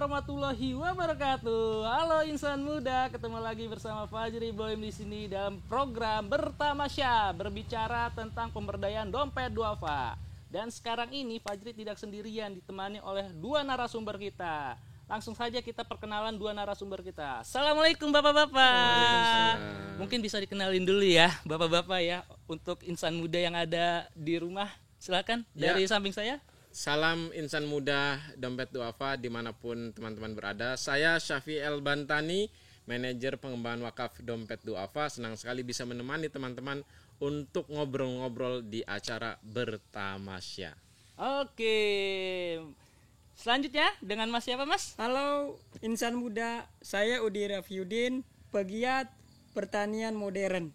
warahmatullahi wabarakatuh. Halo insan muda, ketemu lagi bersama Fajri Boim di sini dalam program Bertamasya, berbicara tentang pemberdayaan dompet duafa. Dan sekarang ini Fajri tidak sendirian, ditemani oleh dua narasumber kita. Langsung saja kita perkenalan dua narasumber kita. Assalamualaikum bapak-bapak. Mungkin bisa dikenalin dulu ya bapak-bapak ya, untuk insan muda yang ada di rumah. Silakan dari samping saya. Salam insan muda dompet duafa dimanapun teman-teman berada. Saya Syafi El Bantani, manajer pengembangan wakaf dompet duafa. Senang sekali bisa menemani teman-teman untuk ngobrol-ngobrol di acara Bertamasya. Oke, selanjutnya dengan Mas siapa Mas? Halo insan muda, saya Udi Rafiuddin, pegiat pertanian modern.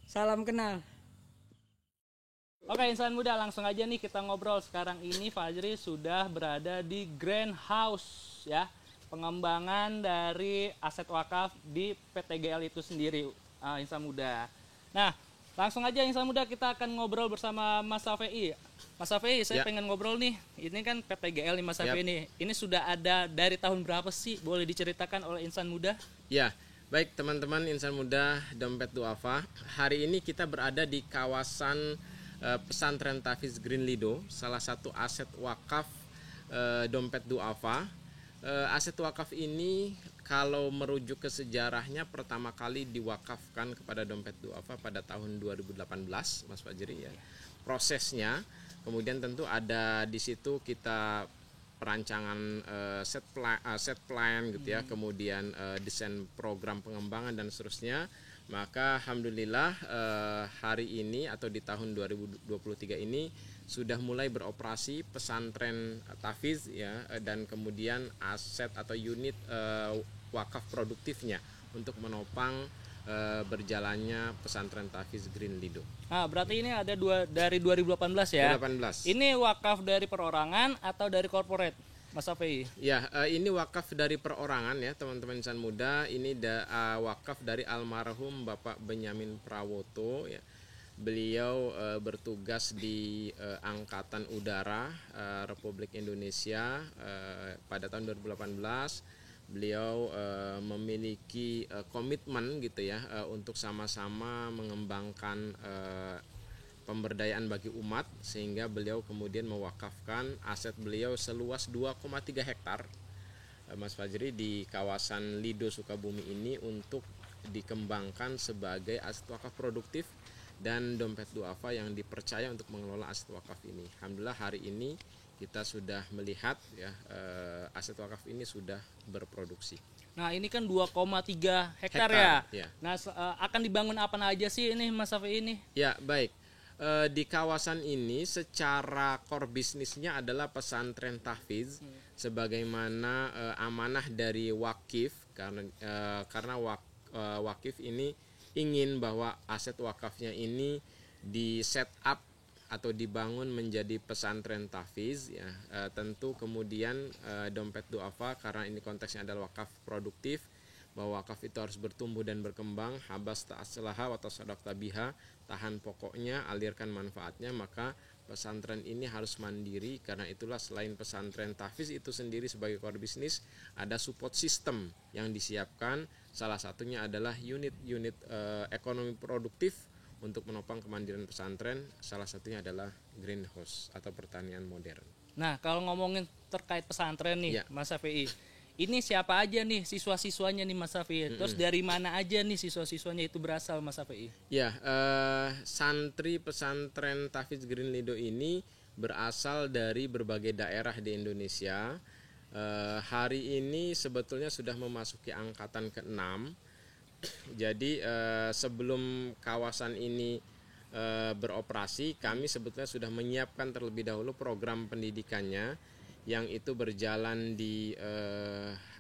Salam kenal. Oke insan muda, langsung aja nih kita ngobrol. Sekarang ini Fajri sudah berada di Grand House ya, pengembangan dari aset wakaf di PTGL itu sendiri, insan muda. Nah langsung aja insan muda, kita akan ngobrol bersama Mas Safei. Mas Safei, saya pengen ngobrol nih, ini kan PTGL nih Mas Safei nih. Ini sudah ada dari tahun berapa sih? Boleh diceritakan oleh insan muda? Ya, baik teman-teman insan muda dompet duafa. Hari ini kita berada di kawasan pesantren Tafiz Green Lido, salah satu aset wakaf dompet duafa. Aset wakaf ini kalau merujuk ke sejarahnya pertama kali diwakafkan kepada dompet duafa pada tahun 2018, Mas Fajri ya. Prosesnya kemudian tentu ada di situ kita perancangan set plan gitu ya, kemudian desain program pengembangan dan seterusnya. Maka alhamdulillah hari ini atau di tahun 2023 ini sudah mulai beroperasi pesantren Tafiz ya, dan kemudian aset atau unit wakaf produktifnya untuk menopang berjalannya pesantren Tafiz Green Lido. Nah, berarti ini ada dari 2018 ya? 2018. Ini wakaf dari perorangan atau dari corporate? Mas Safei. Ya, ini wakaf dari perorangan ya teman-teman insan muda. Ini wakaf dari almarhum Bapak Benyamin Prawoto ya. Beliau bertugas di Angkatan Udara Republik Indonesia pada tahun 2018. Beliau memiliki komitmen gitu ya untuk sama-sama mengembangkan pemberdayaan bagi umat, sehingga beliau kemudian mewakafkan aset beliau seluas 2,3 hektar Mas Fajri di kawasan Lido Sukabumi ini untuk dikembangkan sebagai aset wakaf produktif dan dompet duafa yang dipercaya untuk mengelola aset wakaf ini. Alhamdulillah hari ini kita sudah melihat ya aset wakaf ini sudah berproduksi. Nah ini kan 2,3 hektar ya. Nah akan dibangun apa aja sih ini Mas Safei ini? Ya baik. Di kawasan ini secara core bisnisnya adalah pesantren Tafiz sebagaimana amanah dari wakif, karena wakif ini ingin bahwa aset wakafnya ini di set up atau dibangun menjadi pesantren Tafiz ya. Tentu kemudian dompet duafa, karena ini konteksnya adalah wakaf produktif, bahwa wakaf itu harus bertumbuh dan berkembang, habas ta'aslaha wa tasaddaqta biha, tahan pokoknya, alirkan manfaatnya. Maka pesantren ini harus mandiri. Karena itulah selain pesantren Tafiz itu sendiri sebagai core bisnis, ada support system yang disiapkan. Salah satunya adalah unit-unit ekonomi produktif untuk menopang kemandirian pesantren. Salah satunya adalah greenhouse atau pertanian modern. Nah kalau ngomongin terkait pesantren nih Mas Safei, ini siapa aja nih siswa-siswanya nih Mas Safei? Terus dari mana aja nih siswa-siswanya itu berasal Mas Safei? Ya, santri pesantren Tafiz Green Lido ini berasal dari berbagai daerah di Indonesia. Hari ini sebetulnya sudah memasuki angkatan ke-6. Jadi sebelum kawasan ini beroperasi, kami sebetulnya sudah menyiapkan terlebih dahulu program pendidikannya, yang itu berjalan di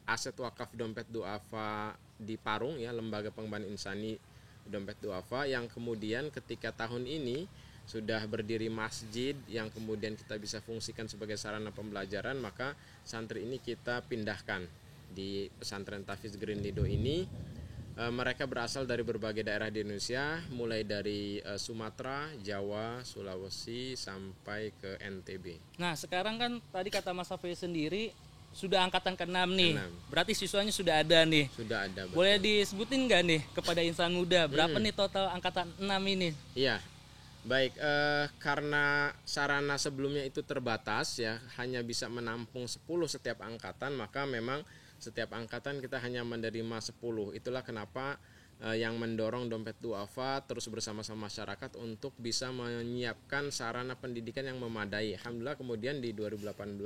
aset wakaf dompet duafa di Parung ya, lembaga pengembangan insani dompet duafa, yang kemudian ketika tahun ini sudah berdiri masjid yang kemudian kita bisa fungsikan sebagai sarana pembelajaran, maka santri ini kita pindahkan di pesantren Tafiz Green Lido ini. Mereka berasal dari berbagai daerah di Indonesia, mulai dari Sumatera, Jawa, Sulawesi, sampai ke NTB. Nah sekarang kan tadi kata Mas Safei sendiri sudah angkatan ke-6 nih. Ke-6. Berarti siswanya sudah ada nih. Sudah ada. Betul. Boleh disebutin nggak nih kepada insan muda berapa nih total angkatan 6 ini? Iya. Baik, karena sarana sebelumnya itu terbatas ya, hanya bisa menampung 10 setiap angkatan, maka memang setiap angkatan kita hanya menerima 10. Itulah kenapa yang mendorong Dompet Duafa terus bersama-sama masyarakat untuk bisa menyiapkan sarana pendidikan yang memadai. Alhamdulillah kemudian di 2018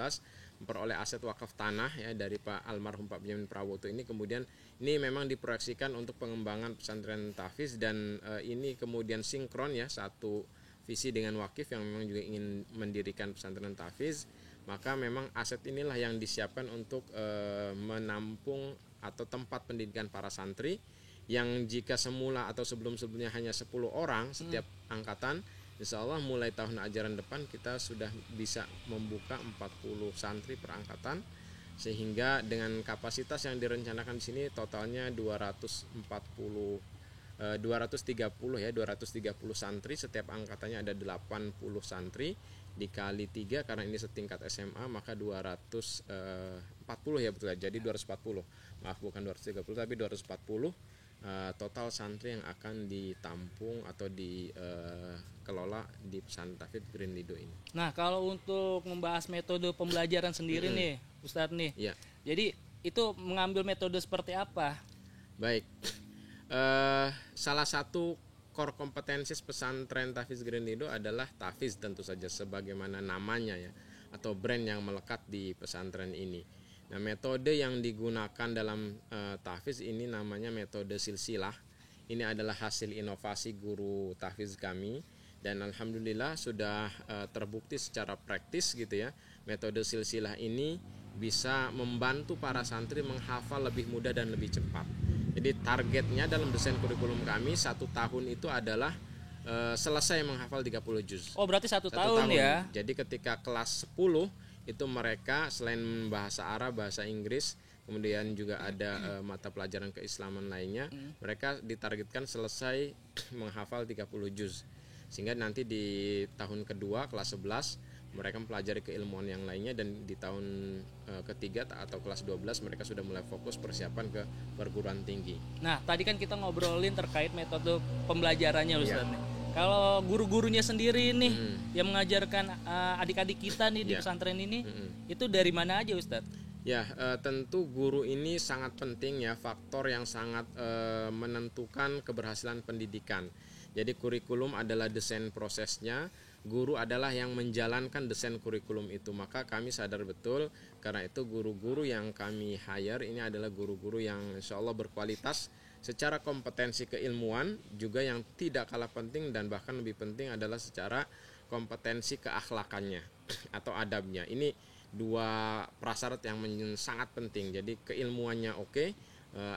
memperoleh aset wakaf tanah ya dari Pak almarhum Pak Benyamin Prawoto ini, kemudian ini memang diproyeksikan untuk pengembangan pesantren tahfiz, dan ini kemudian sinkron ya, satu visi dengan wakif yang memang juga ingin mendirikan pesantren tahfiz. Maka memang aset inilah yang disiapkan untuk menampung atau tempat pendidikan para santri yang jika semula atau sebelum-sebelumnya hanya 10 orang setiap angkatan, insya Allah mulai tahun ajaran depan kita sudah bisa membuka 40 santri per angkatan, sehingga dengan kapasitas yang direncanakan di sini totalnya 230 ya, 230 santri, setiap angkatannya ada 80 santri, dikali 3 karena ini setingkat SMA maka 240 ya, betul, jadi 240, maaf bukan 230 tapi 240 total santri yang akan ditampung atau dikelola di pesantren tahfiz Green Lido ini. Nah, kalau untuk membahas metode pembelajaran sendiri nih Ustadz nih, Ya. jadi itu mengambil metode seperti apa? Baik, salah satu core kompetensi pesantren tahfiz Green Lido adalah tahfiz, tentu saja sebagaimana namanya ya, atau brand yang melekat di pesantren ini. Nah, metode yang digunakan dalam tahfiz ini namanya metode silsilah. Ini adalah hasil inovasi guru tahfiz kami, dan alhamdulillah sudah terbukti secara praktis gitu ya. Metode silsilah ini bisa membantu para santri menghafal lebih mudah dan lebih cepat. Jadi targetnya dalam desain kurikulum kami 1 tahun itu adalah selesai menghafal 30 juz. Oh, berarti satu 1 tahun ya? Jadi ketika kelas 10 itu mereka selain bahasa Arab, bahasa Inggris, kemudian juga ada mata pelajaran keislaman lainnya, mereka ditargetkan selesai menghafal 30 juz. Sehingga nanti di tahun kedua kelas 11 mereka mempelajari keilmuan yang lainnya, dan di tahun ketiga atau kelas 12 mereka sudah mulai fokus persiapan ke perguruan tinggi. Nah, tadi kan kita ngobrolin terkait metode pembelajarannya Ustadz nih. Kalau guru-gurunya sendiri nih yang mengajarkan adik-adik kita nih di pesantren ini, itu dari mana aja Ustadz? Ya, tentu guru ini sangat penting ya, faktor yang sangat menentukan keberhasilan pendidikan. Jadi kurikulum adalah desain prosesnya, guru adalah yang menjalankan desain kurikulum itu. Maka kami sadar betul, karena itu guru-guru yang kami hire ini adalah guru-guru yang insya Allah berkualitas secara kompetensi keilmuan, juga yang tidak kalah penting dan bahkan lebih penting adalah secara kompetensi keakhlakannya atau adabnya. Ini 2 prasyarat yang sangat penting. Jadi keilmuannya oke,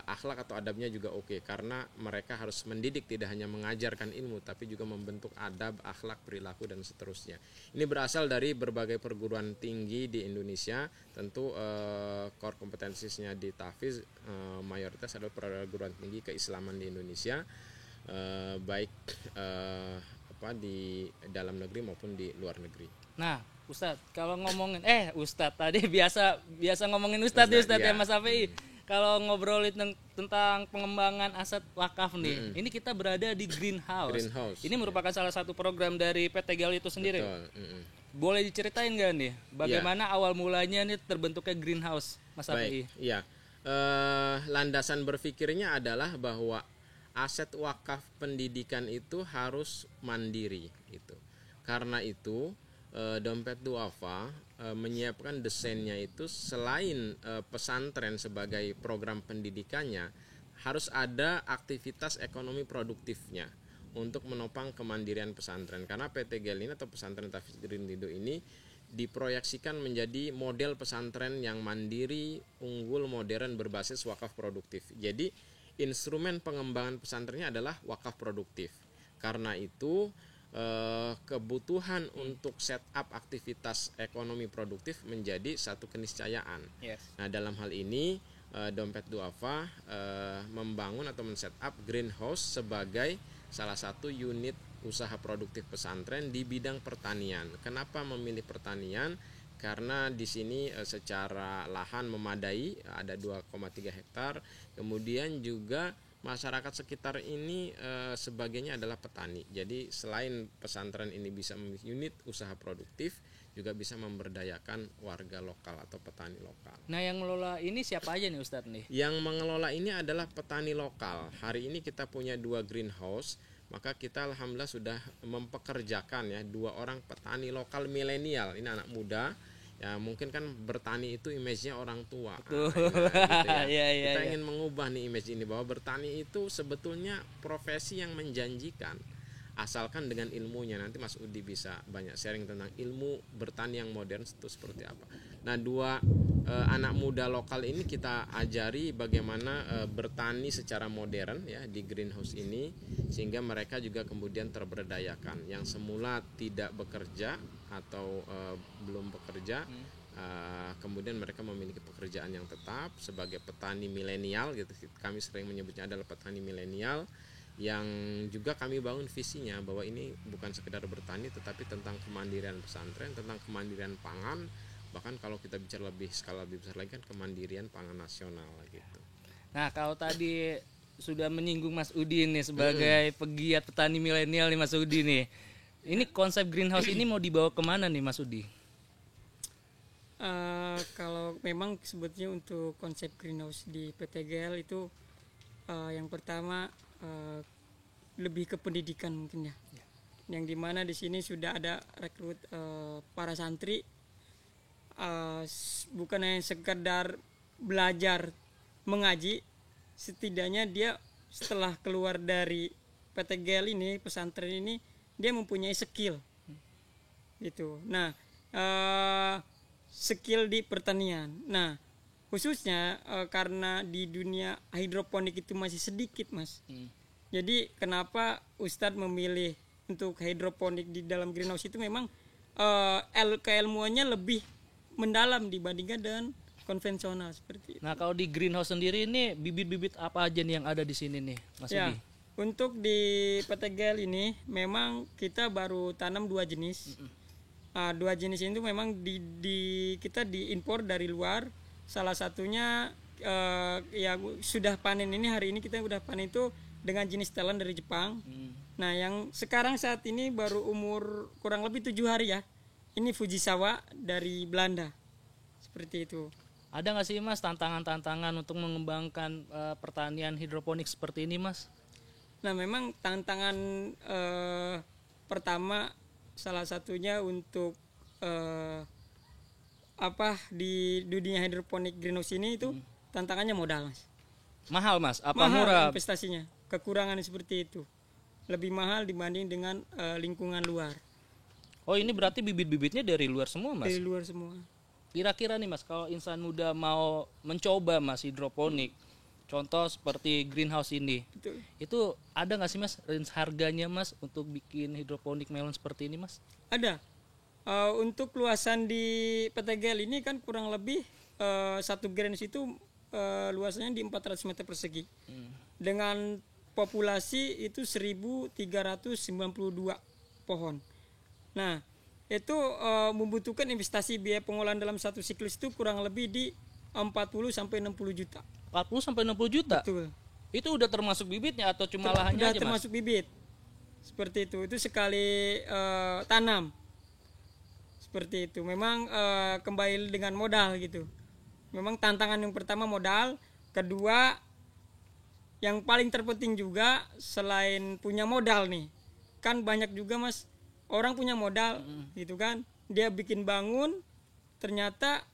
akhlak atau adabnya juga oke, karena mereka harus mendidik, tidak hanya mengajarkan ilmu tapi juga membentuk adab, akhlak, perilaku dan seterusnya. Ini berasal dari berbagai perguruan tinggi di Indonesia. Tentu core kompetensinya di tahfiz mayoritas adalah perguruan tinggi keislaman di Indonesia, baik di dalam negeri maupun di luar negeri. Nah, Ustadz, kalau ngomongin Ustadz tadi biasa ngomongin Ustadz ya Mas Afei. Kalau ngobrolin tentang pengembangan aset wakaf nih, ini kita berada di Greenhouse. Ini merupakan salah satu program dari PT GAL itu sendiri. Betul. Boleh diceritain nggak nih, bagaimana awal mulanya nih terbentuknya Greenhouse, Mas Afei? Iya. Landasan berpikirnya adalah bahwa aset wakaf pendidikan itu harus mandiri gitu. Karena itu Dompet Duafa menyiapkan desainnya itu selain pesantren sebagai program pendidikannya, harus ada aktivitas ekonomi produktifnya untuk menopang kemandirian pesantren. Karena PT GAL ini atau Pesantren Tahfiz Green Lido ini diproyeksikan menjadi model pesantren yang mandiri, unggul, modern, berbasis wakaf produktif. Jadi instrumen pengembangan pesantrennya adalah wakaf produktif. Karena itu kebutuhan untuk setup aktivitas ekonomi produktif menjadi satu keniscayaan. Nah, dalam hal ini Dompet Duafa membangun atau men-setup Greenhouse sebagai salah satu unit usaha produktif pesantren di bidang pertanian. Kenapa memilih pertanian? karena di sini secara lahan memadai, ada 2,3 hektar. Kemudian juga masyarakat sekitar ini sebagainya adalah petani. Jadi selain pesantren ini bisa memiliki unit usaha produktif, juga bisa memberdayakan warga lokal atau petani lokal. Nah, yang mengelola ini siapa aja nih Ustadz nih? Yang mengelola ini adalah petani lokal. Hari ini kita punya 2 greenhouse, maka kita alhamdulillah sudah mempekerjakan ya 2 orang petani lokal milenial. Ini anak muda. Ya mungkin kan bertani itu image-nya orang tua. Betul. Nah, gitu ya. Iya, Kita iya. ingin mengubah nih image ini, bahwa bertani itu sebetulnya profesi yang menjanjikan. Asalkan dengan ilmunya. Nanti Mas Udi bisa banyak sharing tentang ilmu bertani yang modern itu seperti apa. Nah, 2 anak muda lokal ini kita ajari bagaimana bertani secara modern ya di greenhouse ini, sehingga mereka juga kemudian terberdayakan. Yang semula tidak bekerja atau belum bekerja, kemudian mereka memiliki pekerjaan yang tetap sebagai petani milenial gitu. Kami sering menyebutnya adalah petani milenial, yang juga kami bangun visinya bahwa ini bukan sekedar bertani tetapi tentang kemandirian pesantren, tentang kemandirian pangan, bahkan kalau kita bicara skala lebih besar lagi kan kemandirian pangan nasional gitu. Nah, kalau tadi sudah menyinggung Mas Udi nih sebagai pegiat petani milenial nih Mas Udi nih. Ini konsep greenhouse ini mau dibawa kemana nih Mas Udi? Kalau memang sebetulnya untuk konsep greenhouse di PTGL itu yang pertama lebih ke pendidikan mungkin ya. Yang dimana di sini sudah ada rekrut para santri, bukan hanya sekedar belajar mengaji, setidaknya dia setelah keluar dari PTGL ini, pesantren ini, dia mempunyai skill gitu. Nah, skill di pertanian. Nah, khususnya karena di dunia hidroponik itu masih sedikit, Mas. Jadi kenapa Ustadz memilih untuk hidroponik di dalam greenhouse itu memang keilmuannya lebih mendalam dibandingkan dengan konvensional seperti itu. Nah, kalau di greenhouse sendiri ini bibit-bibit apa aja nih yang ada di sini nih Mas Ya, Udi? untuk di PTGL ini memang kita baru tanam 2 jenis. 2 jenis itu memang kita diimpor dari luar. Salah satunya yang sudah panen ini, hari ini kita sudah panen itu dengan jenis telan dari Jepang. Nah, yang sekarang saat ini baru umur kurang lebih 7 hari ya. Ini Fujisawa dari Belanda. Seperti itu. Ada nggak sih Mas tantangan-tantangan untuk mengembangkan pertanian hidroponik seperti ini Mas? Nah, memang tantangan pertama salah satunya untuk di dunia hidroponik greenhouse ini itu tantangannya modal, Mas. Mahal Mas? Apa Mahal murah? investasinya. Kekurangan seperti itu. Lebih mahal dibanding dengan lingkungan luar. Oh, ini berarti bibit-bibitnya dari luar semua Mas? Dari luar semua. Kira-kira nih Mas, kalau insan muda mau mencoba Mas hidroponik, contoh seperti greenhouse ini, Betul. itu ada nggak sih Mas range harganya Mas untuk bikin hidroponik melon seperti ini Mas? Ada. Untuk luasan di PTGL ini kan kurang lebih satu greenhouse itu luasannya di 400 meter persegi. Dengan populasi itu 1.392 pohon. Nah, itu membutuhkan investasi biaya pengolahan dalam satu siklus itu kurang lebih di 40 sampai 60 juta. 40 sampai 60 juta? Betul. Itu udah termasuk bibitnya atau cuma lahannya Sudah aja Mas? termasuk bibit. Seperti itu. Itu sekali tanam. Seperti itu. Memang kembali dengan modal gitu. Memang tantangan yang pertama modal, kedua yang paling terpenting juga selain punya modal nih. Kan banyak juga Mas orang punya modal gitu kan. Dia bikin bangun, ternyata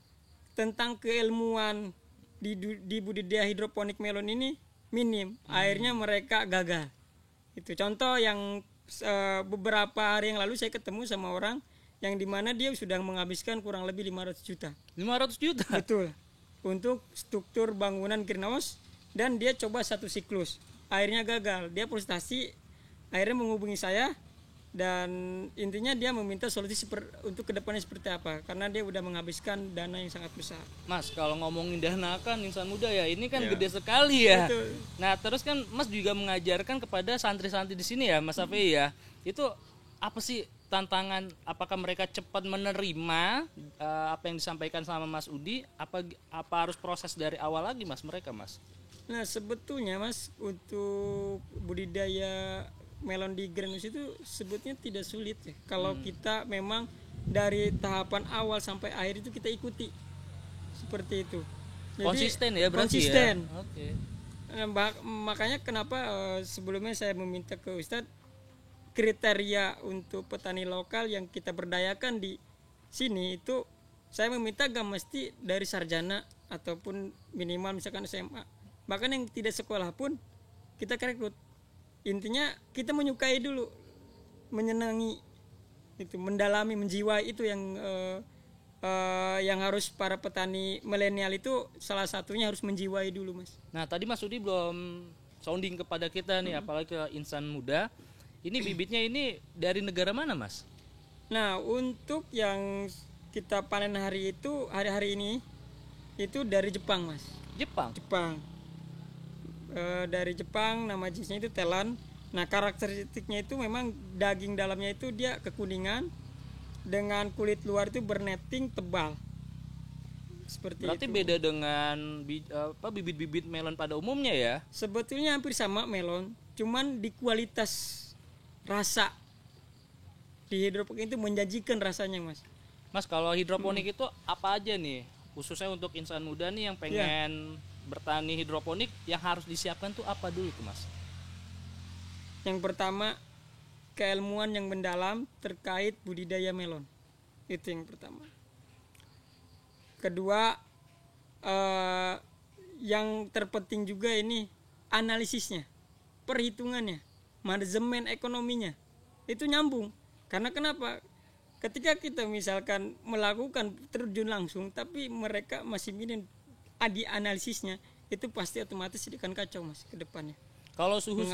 tentang keilmuan di budidaya hidroponik melon ini minim. Akhirnya mereka gagal. Itu contoh yang beberapa hari yang lalu saya ketemu sama orang yang dimana dia sudah menghabiskan kurang lebih 500 juta. 500 juta? Betul. Untuk struktur bangunan greenhouse, dan dia coba satu siklus. Akhirnya gagal. Dia frustasi, akhirnya menghubungi saya, dan intinya dia meminta solusi untuk kedepannya seperti apa, karena dia udah menghabiskan dana yang sangat besar. Mas, kalau ngomongin dana kan insan muda ya, ini kan gede sekali ya. Betul. Nah, terus kan Mas juga mengajarkan kepada santri-santri di sini ya, Mas Safi ya. Itu apa sih tantangan, apakah mereka cepat menerima apa yang disampaikan sama Mas Udi, apa harus proses dari awal lagi Mas mereka Mas? Nah sebetulnya Mas, untuk budidaya melon di greenhouse itu sebetulnya tidak sulit ya. Kalau kita memang dari tahapan awal sampai akhir itu kita ikuti seperti itu. Jadi, konsisten ya berarti konsisten. ya. Oke. Makanya kenapa sebelumnya saya meminta ke Ustadz kriteria untuk petani lokal yang kita berdayakan di sini itu, saya meminta gak mesti dari sarjana ataupun minimal misalkan SMA, bahkan yang tidak sekolah pun kita rekrut. Intinya kita menyukai dulu, menyenangi itu, mendalami, menjiwai, itu yang harus para petani milenial itu salah satunya harus menjiwai dulu Mas. Nah tadi Mas Udi belum sounding kepada kita nih, apalagi ke insan muda. Ini bibitnya ini dari negara mana Mas? Nah untuk yang kita panen hari-hari ini itu dari Jepang Mas. Jepang? Jepang. Dari Jepang, nama jenisnya itu telan. Nah karakteristiknya itu memang daging dalamnya itu dia kekuningan dengan kulit luar itu berneting tebal. Seperti berarti itu. Beda dengan bibit-bibit melon pada umumnya ya? Sebetulnya hampir sama melon, cuman di kualitas rasa di hidroponik itu menjanjikan rasanya Mas. Mas kalau hidroponik itu apa aja nih? Khususnya untuk insan muda nih yang pengen bertani hidroponik, yang harus disiapkan tuh apa dulu tuh Mas? Yang pertama, keilmuan yang mendalam terkait budidaya melon. Itu yang pertama. Kedua, yang terpenting juga ini analisisnya, perhitungannya, manajemen ekonominya. Itu nyambung. Karena kenapa? Ketika kita misalkan melakukan terjun langsung tapi mereka masih minim di analisisnya, itu pasti otomatis akan kacau Mas ke depannya. Kalau suhu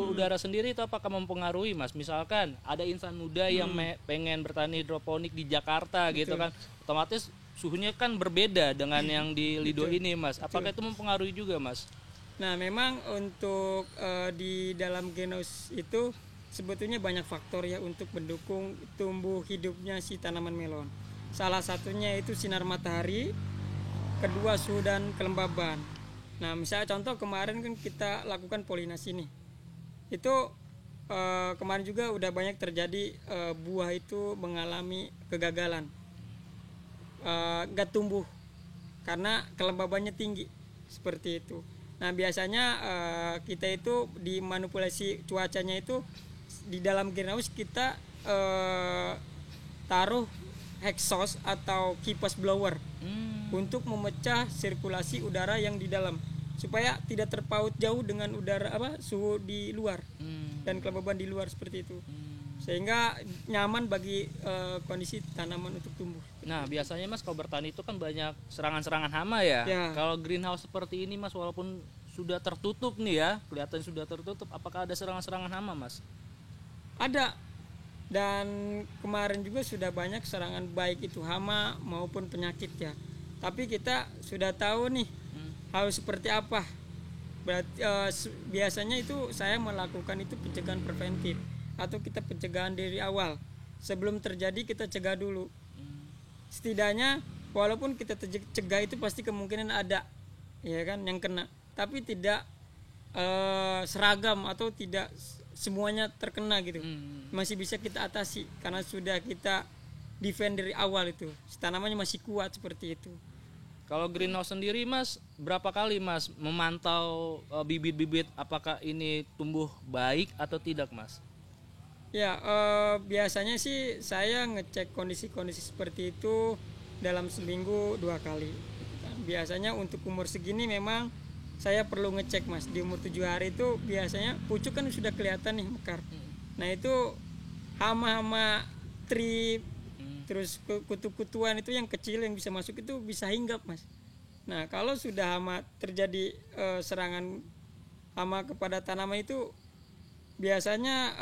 udara sendiri itu apakah mempengaruhi Mas? Misalkan ada insan muda yang pengen bertani hidroponik di Jakarta gitu kan, otomatis suhunya kan berbeda dengan yang di Lido ini Mas. Apakah itu mempengaruhi juga Mas? Nah memang untuk di dalam greenhouse itu sebetulnya banyak faktor ya untuk mendukung tumbuh hidupnya si tanaman melon. Salah satunya itu sinar matahari, kedua suhu dan kelembaban. Nah misalnya contoh kemarin kan kita lakukan polinasi nih, itu kemarin juga udah banyak terjadi buah itu mengalami kegagalan, gak tumbuh karena kelembabannya tinggi seperti itu. Nah biasanya kita itu di manipulasi cuacanya itu di dalam greenhouse kita taruh exhaust atau kipas blower untuk memecah sirkulasi udara yang di dalam supaya tidak terpaut jauh dengan udara suhu di luar dan kelembaban di luar seperti itu, sehingga nyaman bagi kondisi tanaman untuk tumbuh. Nah biasanya Mas kalau bertani itu kan banyak serangan-serangan hama ya. Kalau greenhouse seperti ini Mas, walaupun sudah tertutup nih ya, kelihatan sudah tertutup, apakah ada serangan-serangan hama Mas? Ada. Dan kemarin juga sudah banyak serangan, baik itu hama maupun penyakit ya. Tapi kita sudah tahu nih harus seperti apa. Berarti biasanya itu saya melakukan itu pencegahan preventif atau kita pencegahan dari awal. Sebelum terjadi kita cegah dulu. Setidaknya walaupun kita cegah itu pasti kemungkinan ada, ya kan, yang kena. Tapi tidak seragam atau tidak semuanya terkena gitu. Masih bisa kita atasi karena sudah kita defend dari awal itu. Tanamannya masih kuat seperti itu. Kalau greenhouse sendiri Mas, berapa kali Mas memantau bibit-bibit apakah ini tumbuh baik atau tidak Mas? Ya biasanya sih saya ngecek kondisi-kondisi seperti itu dalam seminggu 2 kali. Biasanya untuk umur segini memang saya perlu ngecek Mas. Di umur 7 hari itu biasanya pucuk kan sudah kelihatan nih mekar. Nah itu hama-hama trip, terus kutu-kutuan itu yang kecil yang bisa masuk itu bisa hinggap Mas. Nah kalau sudah hama terjadi serangan hama kepada tanaman itu biasanya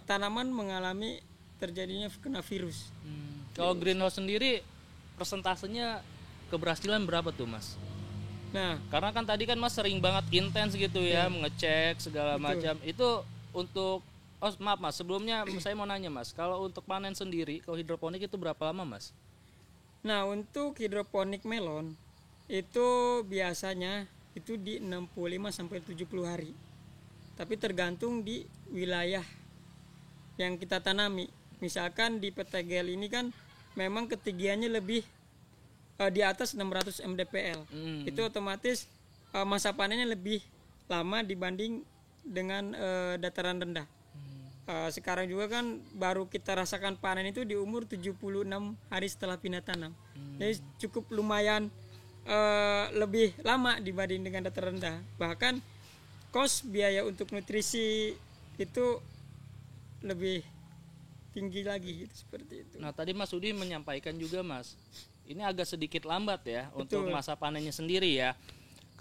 tanaman mengalami terjadinya kena virus. Kalau greenhouse sendiri persentasenya keberhasilan berapa tuh Mas? Nah, karena kan tadi kan Mas sering banget intens gitu ya, mengecek segala macam. Itu untuk Oh maaf Mas, sebelumnya saya mau nanya Mas, kalau untuk panen sendiri, kalau hidroponik itu berapa lama Mas? Nah, untuk hidroponik melon itu biasanya itu di 65 sampai 70 hari. Tapi tergantung di wilayah yang kita tanami. Misalkan di PTGL ini kan memang ketinggiannya lebih di atas 600 mdpl. Itu otomatis masa panennya lebih lama dibanding dengan dataran rendah. Sekarang juga kan baru kita rasakan panen itu di umur 76 hari setelah pindah tanam. Jadi cukup lumayan lebih lama dibanding dengan dataran rendah. Bahkan kos biaya untuk nutrisi itu lebih tinggi lagi gitu, seperti itu. Nah tadi Mas Udi menyampaikan juga Mas, ini agak sedikit lambat ya. Betul. Untuk masa panennya sendiri ya.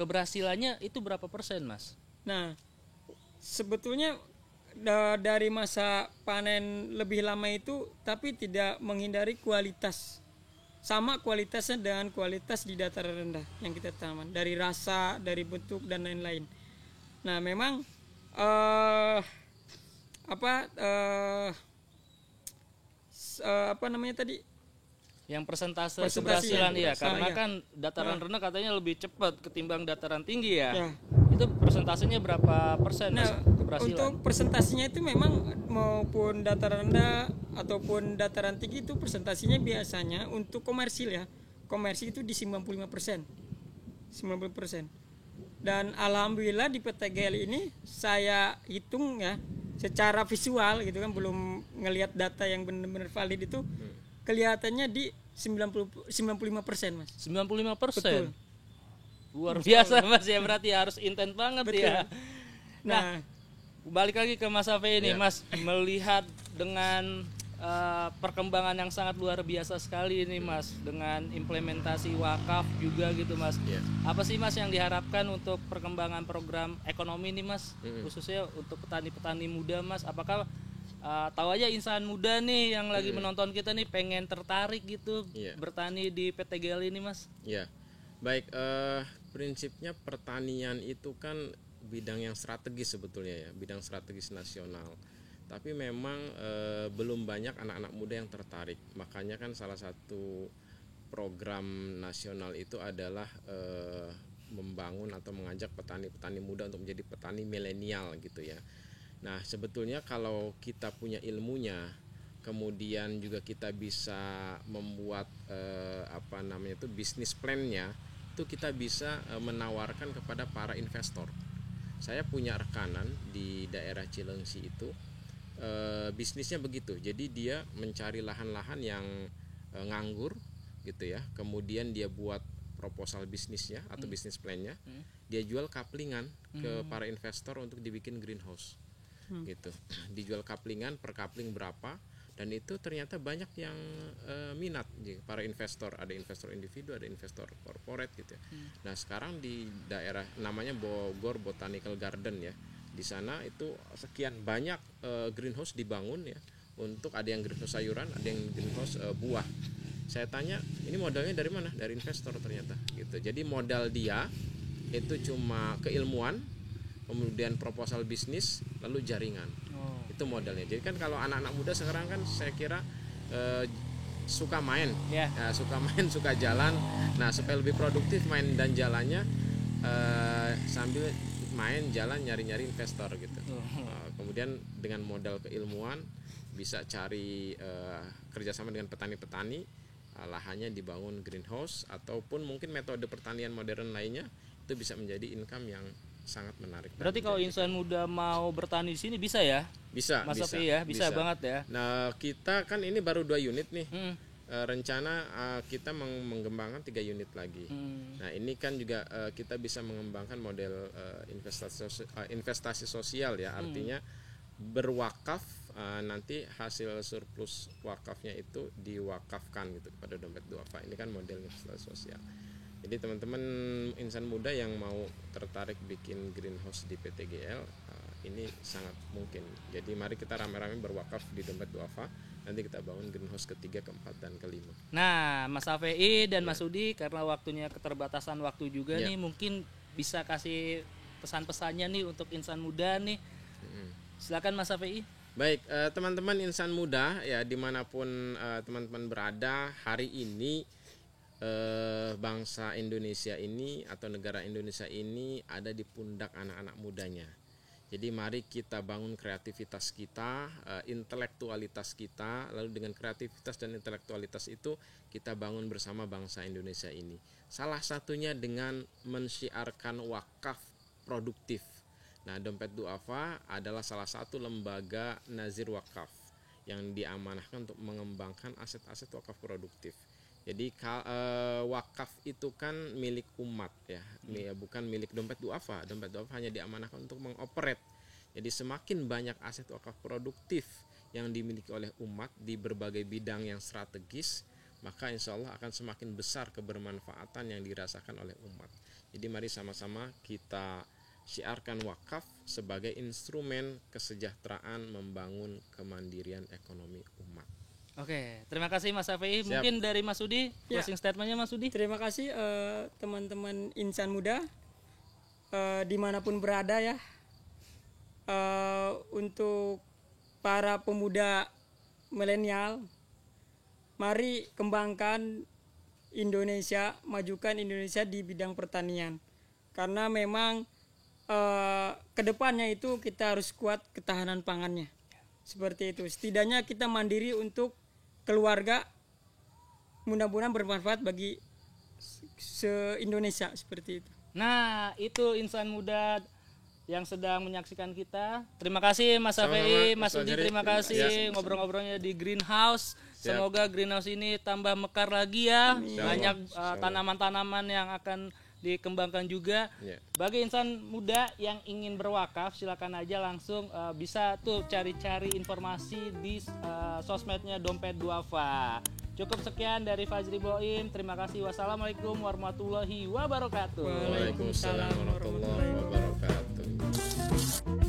Keberhasilannya itu berapa persen Mas? Nah, sebetulnya dari masa panen lebih lama itu tapi tidak menghindari kualitas. Sama kualitasnya dengan kualitas di dataran rendah yang kita tanam, dari rasa, dari bentuk dan lain-lain. Nah, memang apa namanya tadi? Yang persentase Persentase keberhasilan ya. ya, karena Iya. kan dataran rendah katanya lebih cepat ketimbang dataran tinggi ya. Ya. Itu persentasenya berapa persen Mas, Nah, keberhasilan? untuk presentasinya itu memang maupun dataran rendah ataupun dataran tinggi itu presentasinya biasanya untuk komersil ya. Komersil itu di 95%. 90%. Dan alhamdulillah di PTGL ini saya hitung ya secara visual gitu kan, belum ngelihat data yang benar-benar valid itu kelihatannya di 95% Mas. 95%. Betul. Luar biasa Mas ya, berarti harus intens banget ya. Nah, Balik lagi ke Mas Afe ini, Ya. Mas melihat dengan perkembangan yang sangat luar biasa sekali ini Mas, dengan implementasi wakaf juga gitu Mas. Ya. Apa sih Mas yang diharapkan untuk perkembangan program ekonomi ini Mas, khususnya untuk petani-petani muda Mas? Apakah tahu aja insan muda nih yang lagi menonton kita nih pengen tertarik gitu Iya. bertani di PTGL ini Mas? Ya, baik. Prinsipnya pertanian itu kan bidang yang strategis sebetulnya ya, bidang strategis nasional. Tapi memang belum banyak anak-anak muda yang tertarik. Makanya kan salah satu program nasional itu adalah membangun atau mengajak petani-petani muda untuk menjadi petani milenial gitu ya. Nah, sebetulnya kalau kita punya ilmunya, kemudian juga kita bisa membuat bisnis plan-nya, itu kita bisa menawarkan kepada para investor. Saya punya rekanan di daerah Cilengsi itu, bisnisnya begitu. Jadi dia mencari lahan-lahan yang nganggur gitu ya. Kemudian dia buat proposal bisnisnya atau bisnis plan-nya. Dia jual kaplingan ke para investor untuk dibikin greenhouse. Gitu. Dijual kaplingan, per kapling berapa, dan itu ternyata banyak yang minat para investor. Ada investor individu, ada investor corporate gitu ya. Nah, sekarang di daerah namanya Bogor Botanical Garden ya. Di sana itu sekian banyak greenhouse dibangun ya, untuk ada yang greenhouse sayuran, ada yang greenhouse buah. Saya tanya, ini modalnya dari mana? Dari investor ternyata gitu. Jadi modal dia itu cuma keilmuan, kemudian proposal bisnis, lalu jaringan. Itu modalnya. Jadi kan kalau anak-anak muda sekarang kan saya kira suka main, Ya. suka main, suka jalan. Nah, supaya lebih produktif main dan jalannya sambil main jalan nyari-nyari investor gitu. Kemudian dengan modal keilmuan bisa cari kerjasama dengan petani-petani, lahannya dibangun greenhouse ataupun mungkin metode pertanian modern lainnya, itu bisa menjadi income yang sangat menarik. Berarti kalau insan muda mau bertani di sini bisa ya? bisa, Mas bisa, Sofi ya, bisa banget ya. Nah, kita kan ini baru 2 unit nih. Rencana kita mengembangkan 3 unit lagi. Nah, ini kan juga kita bisa mengembangkan model investasi sosial ya, artinya berwakaf, nanti hasil surplus wakafnya itu diwakafkan gitu kepada dompet duafa. Ini kan model investasi sosial. Jadi teman-teman insan muda yang mau tertarik bikin greenhouse di PTGL, ini sangat mungkin. Jadi mari kita rame-rame berwakaf di dompet duafa. Nanti kita bangun greenhouse ketiga, keempat, dan kelima. Nah, Mas Afei dan Mas Udi, karena waktunya keterbatasan waktu juga Ya. nih, mungkin bisa kasih pesan-pesannya nih untuk insan muda nih. Silakan Mas Afei. Baik, teman-teman insan muda ya dimanapun teman-teman berada, hari ini bangsa Indonesia ini atau negara Indonesia ini ada di pundak anak-anak mudanya. Jadi mari kita bangun kreativitas kita, intelektualitas kita, lalu dengan kreativitas dan intelektualitas itu kita bangun bersama bangsa Indonesia ini. Salah satunya dengan mensyiarkan wakaf produktif. Nah, Dompet Duafa adalah salah satu lembaga nazir wakaf yang diamanahkan untuk mengembangkan aset-aset wakaf produktif. Jadi wakaf itu kan milik umat ya, bukan milik Dompet Duafa. Dompet Duafa hanya diamanahkan untuk mengoperate. Jadi semakin banyak aset wakaf produktif yang dimiliki oleh umat di berbagai bidang yang strategis, maka insya Allah akan semakin besar kebermanfaatan yang dirasakan oleh umat. Jadi mari sama-sama kita syiarkan wakaf sebagai instrumen kesejahteraan membangun kemandirian ekonomi umat. Oke, terima kasih Mas Syafi'i. Siap. Mungkin dari Mas Sudi, Ya. closing statementnya Mas Sudi. Terima kasih teman-teman insan muda dimanapun berada ya. Untuk para pemuda milenial, mari kembangkan Indonesia, majukan Indonesia di bidang pertanian. Karena memang kedepannya itu kita harus kuat ketahanan pangannya. Seperti itu. Setidaknya kita mandiri untuk keluarga, mudah-mudahan bermanfaat bagi se-Indonesia seperti itu. Nah, itu insan muda yang sedang menyaksikan kita. Terima kasih Mas Sama-sama, Syafi'i, Mas Mas Sudi, Fajri. terima kasih Ya. ngobrol-ngobrolnya di Greenhouse. Siap. Semoga Greenhouse ini tambah mekar lagi ya. Insyaallah. Banyak Insyaallah. tanaman-tanaman yang akan dikembangkan juga. Ya. Bagi insan muda yang ingin berwakaf, silakan aja langsung bisa tuh cari-cari informasi di sosmednya Dompet Duafa. Cukup sekian dari Fajri Boim. Terima kasih. Wassalamualaikum warahmatullahi wabarakatuh. Waalaikumsalam warahmatullahi wabarakatuh.